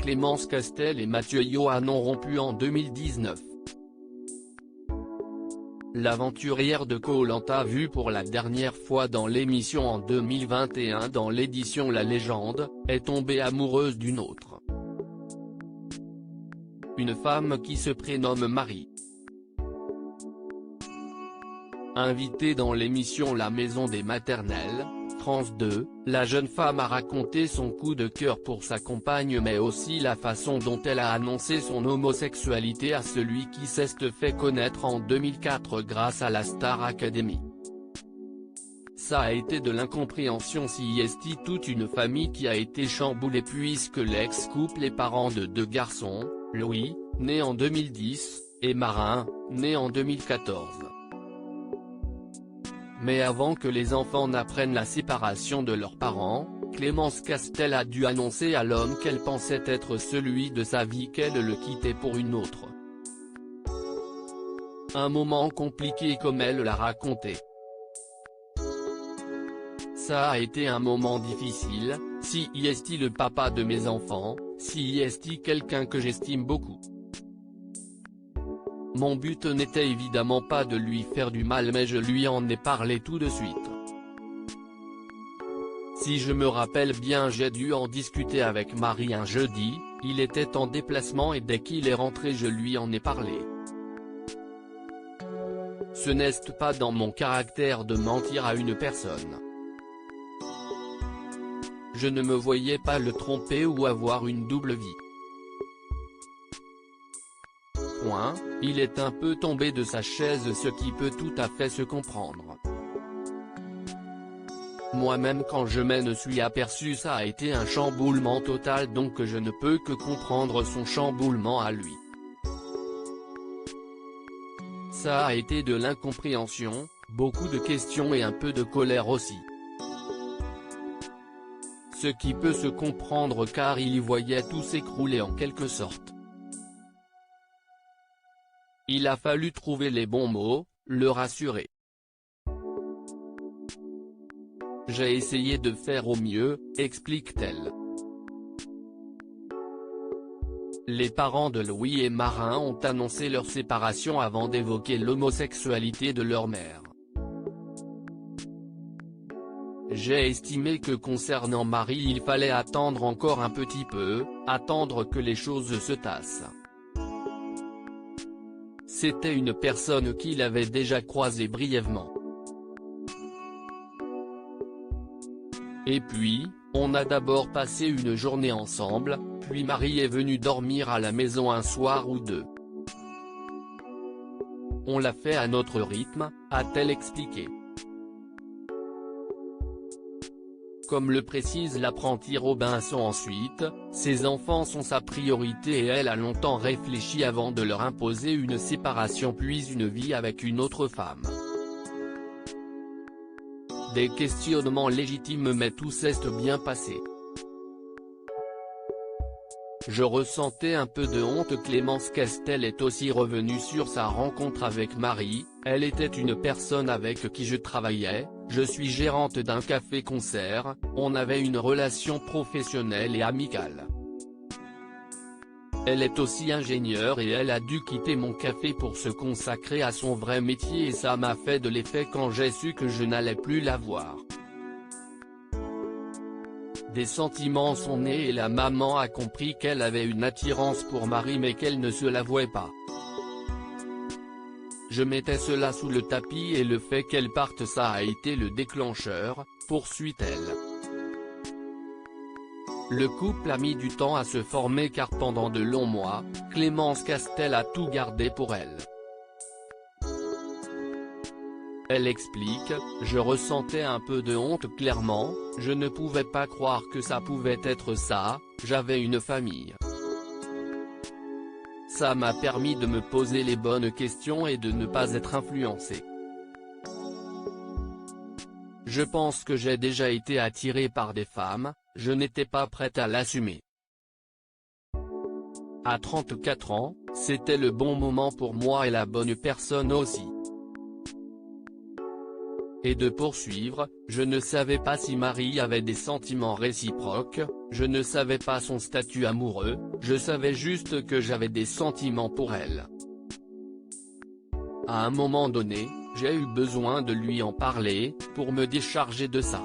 Clémence Castel et Mathieu Yoann ont rompu en 2019. L'aventurière de Koh-Lanta vue pour la dernière fois dans l'émission en 2021 dans l'édition La Légende, est tombée amoureuse d'une autre. Une femme qui se prénomme Marie. Invitée dans l'émission La Maison des Maternelles, France 2, la jeune femme a raconté son coup de cœur pour sa compagne mais aussi la façon dont elle a annoncé son homosexualité à celui qui s'est fait connaître en 2004 grâce à la Star Academy. Ça a été de l'incompréhension si est toute une famille qui a été chamboulée puisque l'ex-couple est parent de deux garçons, Louis, né en 2010, et Marin, né en 2014. Mais avant que les enfants n'apprennent la séparation de leurs parents, Clémence Castel a dû annoncer à l'homme qu'elle pensait être celui de sa vie qu'elle le quittait pour une autre. Un moment compliqué comme elle l'a raconté. Ça a été un moment difficile, si est le papa de mes enfants, si est quelqu'un que j'estime beaucoup. Mon but n'était évidemment pas de lui faire du mal mais je lui en ai parlé tout de suite. Si je me rappelle bien j'ai dû en discuter avec Marie un jeudi, il était en déplacement et dès qu'il est rentré je lui en ai parlé. Ce n'est pas dans mon caractère de mentir à une personne. Je ne me voyais pas le tromper ou avoir une double vie. Il est un peu tombé de sa chaise ce qui peut tout à fait se comprendre. Moi-même quand je m'en suis aperçu ça a été un chamboulement total donc je ne peux que comprendre son chamboulement à lui. Ça a été de l'incompréhension, beaucoup de questions et un peu de colère aussi. Ce qui peut se comprendre car il y voyait tout s'écrouler en quelque sorte. Il a fallu trouver les bons mots, le rassurer. J'ai essayé de faire au mieux, explique-t-elle. Les parents de Louis et Marin ont annoncé leur séparation avant d'évoquer l'homosexualité de leur mère. J'ai estimé que concernant Marie il fallait attendre encore un petit peu, attendre que les choses se tassent. C'était une personne qu'il avait déjà croisée brièvement. Et puis, on a d'abord passé une journée ensemble, puis Marie est venue dormir à la maison un soir ou deux. On l'a fait à notre rythme, a-t-elle expliqué. Comme le précise l'apprentie Robinson ensuite, ses enfants sont sa priorité et elle a longtemps réfléchi avant de leur imposer une séparation puis une vie avec une autre femme. Des questionnements légitimes mais tout s'est bien passé. Je ressentais un peu de honte. Clémence Castel est aussi revenue sur sa rencontre avec Marie, elle était une personne avec qui je travaillais, je suis gérante d'un café-concert, on avait une relation professionnelle et amicale. Elle est aussi ingénieure et elle a dû quitter mon café pour se consacrer à son vrai métier et ça m'a fait de l'effet quand j'ai su que je n'allais plus la voir. Des sentiments sont nés et la maman a compris qu'elle avait une attirance pour Marie mais qu'elle ne se l'avouait pas. Je mettais cela sous le tapis et le fait qu'elle parte ça a été le déclencheur, poursuit-elle. Le couple a mis du temps à se former car pendant de longs mois, Clémence Castel a tout gardé pour elle. Elle explique, je ressentais un peu de honte clairement, je ne pouvais pas croire que ça pouvait être ça, j'avais une famille. Ça m'a permis de me poser les bonnes questions et de ne pas être influencé. Je pense que j'ai déjà été attiré par des femmes, je n'étais pas prête à l'assumer. À 34 ans, c'était le bon moment pour moi et la bonne personne aussi. Et de poursuivre, je ne savais pas si Marie avait des sentiments réciproques, je ne savais pas son statut amoureux, je savais juste que j'avais des sentiments pour elle. À un moment donné, j'ai eu besoin de lui en parler, pour me décharger de ça.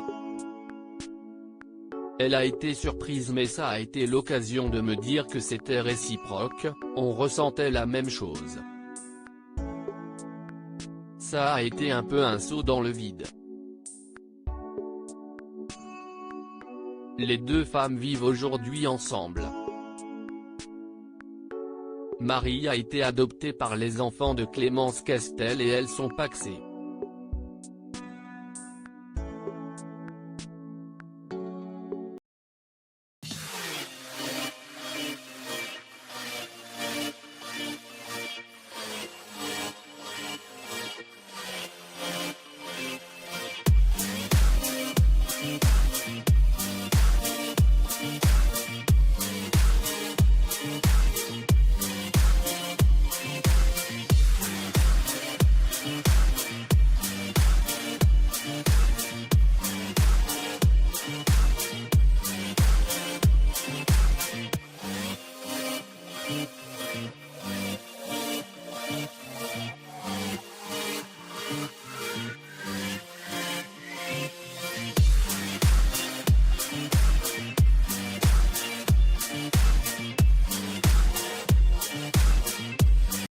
Elle a été surprise mais ça a été l'occasion de me dire que c'était réciproque, on ressentait la même chose. Ça a été un peu un saut dans le vide. Les deux femmes vivent aujourd'hui ensemble. Marie a été adoptée par les enfants de Clémence Castel et elles sont pacsées.